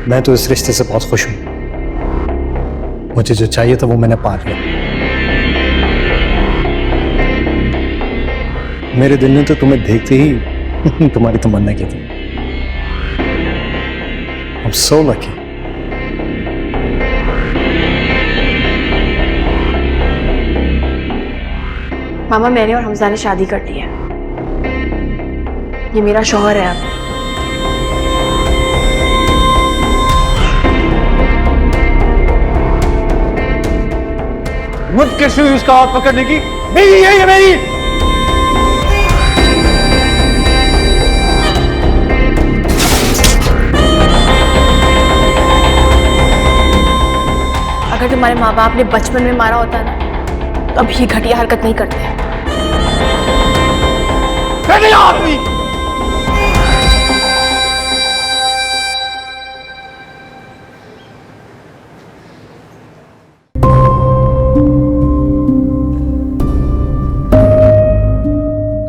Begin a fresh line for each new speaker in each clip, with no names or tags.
मैं तो इस रिश्ते से बहुत खुश हूं। मुझे जो चाहिए था वो मैंने पा लिया। मेरे दिल ने तो तुम्हें देखते ही तुम्हारी तमन्ना की थी। I'm so lucky.
मामा, मैंने और हमजा ने शादी कर ली है। ये मेरा शौहर है अब।
मुझ कैसे हुई उसका हाथ पकड़ने की? मेरी है ये, मेरी।
अगर तुम्हारे माँ बाप ने बचपन में मारा होता ना, तो अब ये घटिया हरकत नहीं करते।
आदमी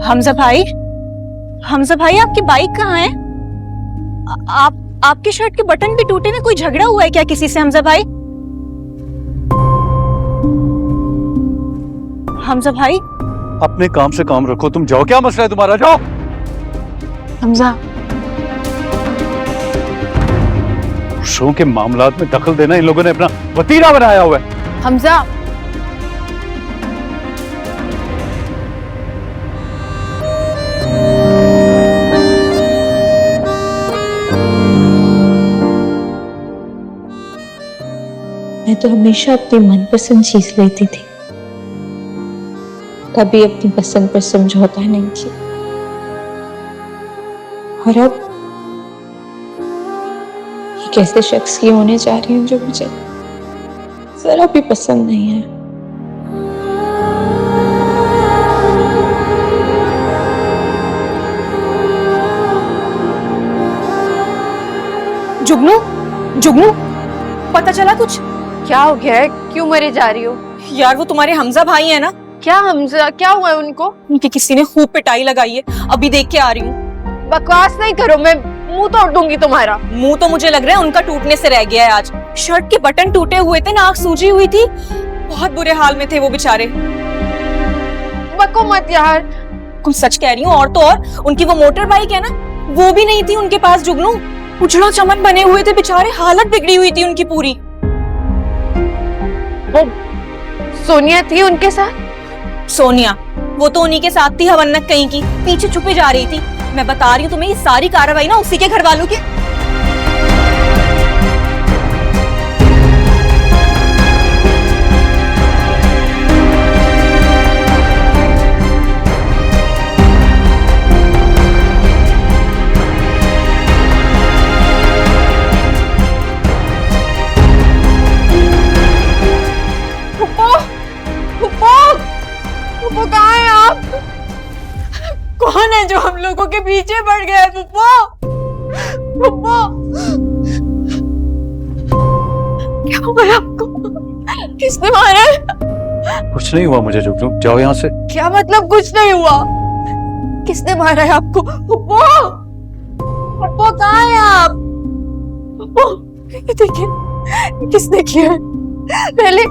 हमजा भाई, हमजा भाई, आपकी बाइक कहाँ है? आपके शर्ट के बटन भी टूटे हैं। कोई झगड़ा हुआ है क्या किसी से हमजा भाई? हमजा भाई,
अपने काम से काम रखो। तुम जाओ, क्या मसला है तुम्हारा? जाओ।
हमजा,
पुरुषों के मामलात में दखल देना इन लोगों ने अपना वतीरा बनाया हुआ है।
हमजा,
मैं तो हमेशा अपनी मनपसंद चीज लेती थी, कभी अपनी पसंद पर समझौता नहीं किया। और अब एक ऐसे शख्स की होने जा रही हूँ जो मुझे जरा भी पसंद नहीं है।
जुगनू, जुगनू, पता चला कुछ?
क्या हो गया है? क्यों मरे जा रही हो?
यार, वो तुम्हारे हमजा भाई है ना?
क्या हमजा, क्या हुआ है उनको?
उनकी किसी ने खूब पिटाई लगाई है। अभी देख के आ रही हूँ।
बकवास नहीं करो, मैं मुंह तोड़ दूंगी तुम्हारा।
मुंह तो मुझे लग रहा है उनका टूटने से रह गया है आज। शर्ट के बटन टूटे हुए थे, नाक सूजी हुई थी, बहुत बुरे हाल में थे वो बेचारे।
बको मत यार।
कुछ सच कह रही हूँ। और तो और उनकी वो मोटर बाइक है ना, वो भी नहीं थी उनके पास। जुगनू, उजड़ा चमन बने हुए थे बेचारे, हालत बिगड़ी हुई थी उनकी पूरी।
वो सोनिया थी उनके साथ?
सोनिया, वो तो उन्हीं के साथ थी, हवन्नक कहीं की, पीछे छुपे जा रही थी। मैं बता रही हूँ तुम्हें, ये सारी कार्रवाई ना उसी के घर वालों की।
वो कहाँ है आप?
कौन है जो हम लोगों के पीछे पड़ गया है? पुप्पो, पुप्पो, क्या हुआ आपको? किसने मारा है?
कुछ नहीं हुआ मुझे। जुगनू, जाओ यहाँ से।
क्या मतलब कुछ नहीं हुआ? किसने मारा है आपको? पुप्पो, पुप्पो कहाँ है आप? पुप्पो, ये देखिए, किसने किया? पहले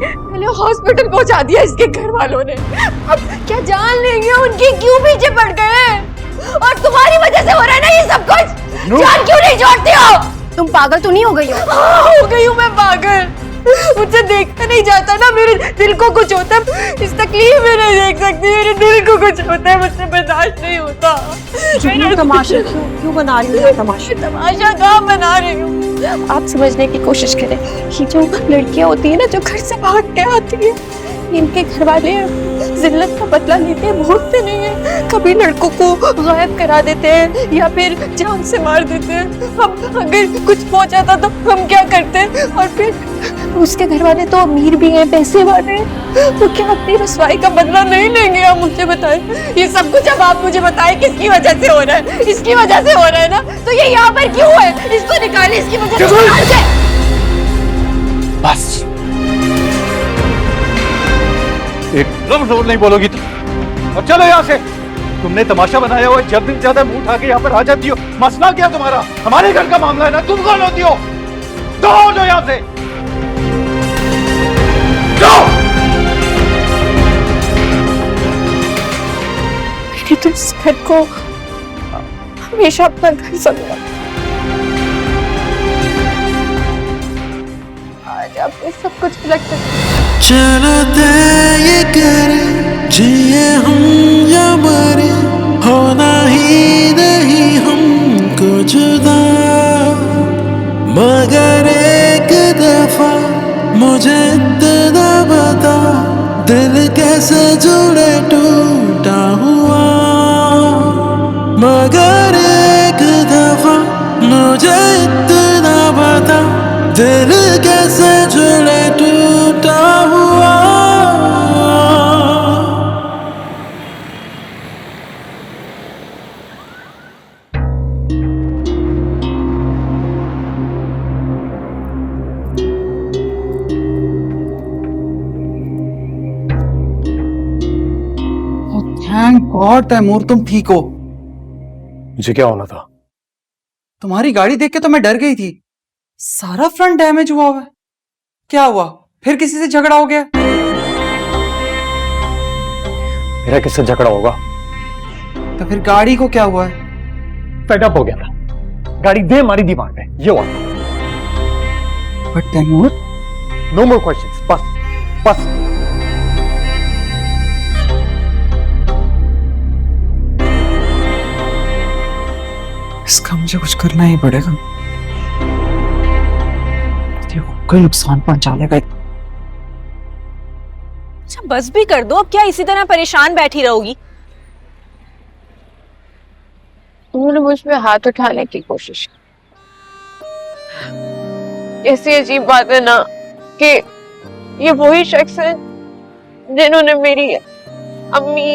हॉस्पिटल पहुंचा दिया इसके घर वालों ने, अब क्या जान लेंगे उनकी? क्यों पीछे पड़ गए? और तुम्हारी वजह से हो रहा है ना ये सब कुछ। जान क्यों नहीं छोड़ती हो? तुम पागल तो नहीं हो गई हो? हो गई हूँ मैं पागल। मुझसे देखा नहीं जाता ना, मेरे दिल को कुछ होता है, इस तकलीफ में नहीं देख सकती, मेरे दिल को कुछ होता है, मुझसे बर्दाश्त नहीं होता।
तमाशा क्यों बना रही हो?
तमाशा कहाँ बना रही हूँ? आप समझने की कोशिश करें। ये जो लड़कियां होती है ना, जो घर से भाग के आती है, इनके घर वाले जिल्लत का बदला लेते हैं, भूलते नहीं है। कभी लड़कों को गायब करा देते हैं या फिर जान से मार देते हैं। अब अगर कुछ हो जाता तो हम क्या करते? और फिर उसके घर वाले तो अमीर भी हैं, पैसे वाले हैं, तो क्या अपनी रसवाई का बदला नहीं लेंगे? आप मुझे बताएं। ये सब कुछ अब आप मुझे बताएं, किसकी वजह से हो रहा है? इसकी वजह से हो रहा है ना, तो ये यहाँ पर क्यों है? इसको निकाले, इसकी वजह से।
बस एक लफ्ज़ और नहीं बोलोगी तुम। और चलो यहाँ से। तुमने तमाशा बनाया हुआ है, जब भी ज्यादा मुंह उठा के यहाँ पर आ जाती हो। मसला क्या तुम्हारा? हमारे घर का मामला है ना, तुम कौन होती हो? जाओ जो यहां से, जाओ।
मैंने तो इस घर को हमेशा अपना घर समझा, आज आपने सब कुछ अलग कर दिया।
चलो तय करे जिए हम या मरे, होना ही नहीं हमको जुदा। मगर एक दफा मुझे इतना बता, दिल कैसे जुड़े टूटा हुआ। मगर एक दफा मुझे इतना बता, दिल कैसे जुड़े टूटा हुआ।
थैंक गॉड तैमूर, तुम ठीक हो।
मुझे क्या होना था?
तुम्हारी गाड़ी देख के तो मैं डर गई थी। सारा फ्रंट डैमेज हुआ हुआ है। क्या हुआ, फिर किसी से झगड़ा हो गया?
मेरा किससे झगड़ा होगा?
तो फिर गाड़ी को क्या हुआ है?
फेड अप हो गया था, गाड़ी दे मारी दीवार पे, ये हुआ।
But Taimur,
no more questions, बस बस।
इसका मुझे कुछ करना ही पड़ेगा। देखो, कोई नुकसान पहुंचा लेगा।
अच्छा बस भी कर दो, अब क्या इसी तरह परेशान बैठी रहोगी?
उन्होंने मुझ पे हाथ उठाने की कोशिश की। ऐसी अजीब बात है ना कि ये वही शख्स है जिन्होंने मेरी अम्मी,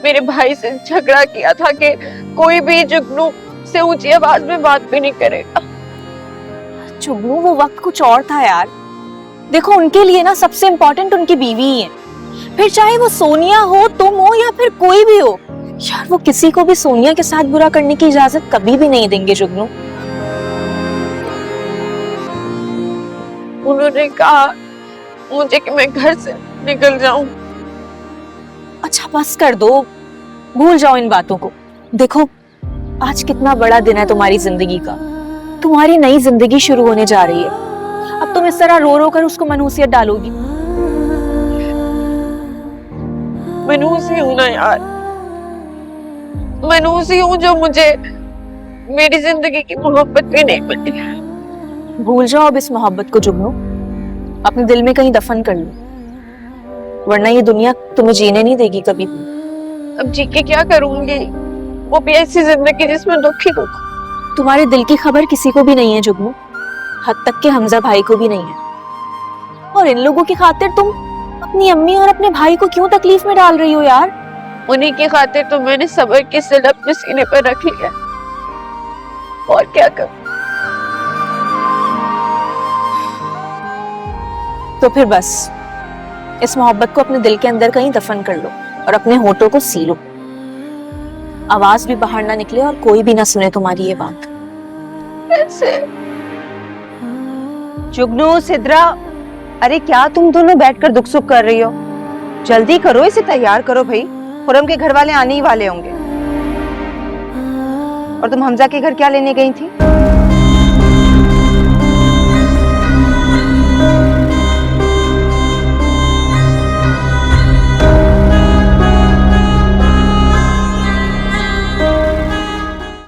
मेरे भाई से झगड़ा किया था कि कोई भी जुगनू से ऊंची आवाज में बात भी नहीं करेगा।
जुगनू, वो वक्त कुछ और था यार। देखो, उनके लिए ना सबसे इम्पोर्टेंट उनकी बीवी ही है। फिर चाहे वो सोनिया हो, तुम हो या फिर कोई भी हो यार, वो किसी को भी सोनिया के साथ बुरा करने की इजाजत कभी भी नहीं देंगे जुगनू।
उन्होंने कहा मुझे कि मैं घर से निकल जाऊं।
अच्छा बस कर दो, भूल जाओ इन बातों को। देखो, आज कितना बड़ा दिन है तुम्हारी जिंदगी का। तुम्हारी नई जिंदगी शुरू होने जा रही है। अब तुम इस तरह रो रो कर उसको मनहूसियत डालोगी।
मनहूस ही हूं ना यार, मनहूस ही हूं जो मुझे मेरी जिंदगी की मोहब्बत भी नहीं मिली।
भूल जाओ अब इस मोहब्बत को जुगनू, अपने दिल में कहीं दफन कर लो, वरना ये दुनिया तुम्हें जीने नहीं देगी कभी भी।
अब जी के क्या करूंगी, वो भी ऐसी जिंदगी जिसमें दुख ही दुख।
तुम्हारे दिल की खबर किसी को भी नहीं है जुगनू, हद तक के हमजा भाई को भी नहीं है। और इन लोगों की खातिर तुम अपनी अम्मी और अपने भाई को क्यों तकलीफ में डाल रही हो यार?
उन्हीं की खातिर तो मैंने सब्र की सिल अपने सीने पर रख लिया, और क्या करूं।
तो फिर बस इस मोहब्बत को अपने दिल के अंदर कहीं दफन कर लो और अपने होठों को सी लो। आवाज भी बाहर ना निकले और कोई भी ना सुने तुम्हारी ये बात।
कैसे?
जुगनू, सिद्रा, अरे क्या तुम दोनों बैठकर दुख सुख कर रही हो? जल्दी करो, इसे तैयार करो भाई, खुरम के घर वाले आने ही वाले होंगे। और तुम हमजा के घर क्या लेने गई थी?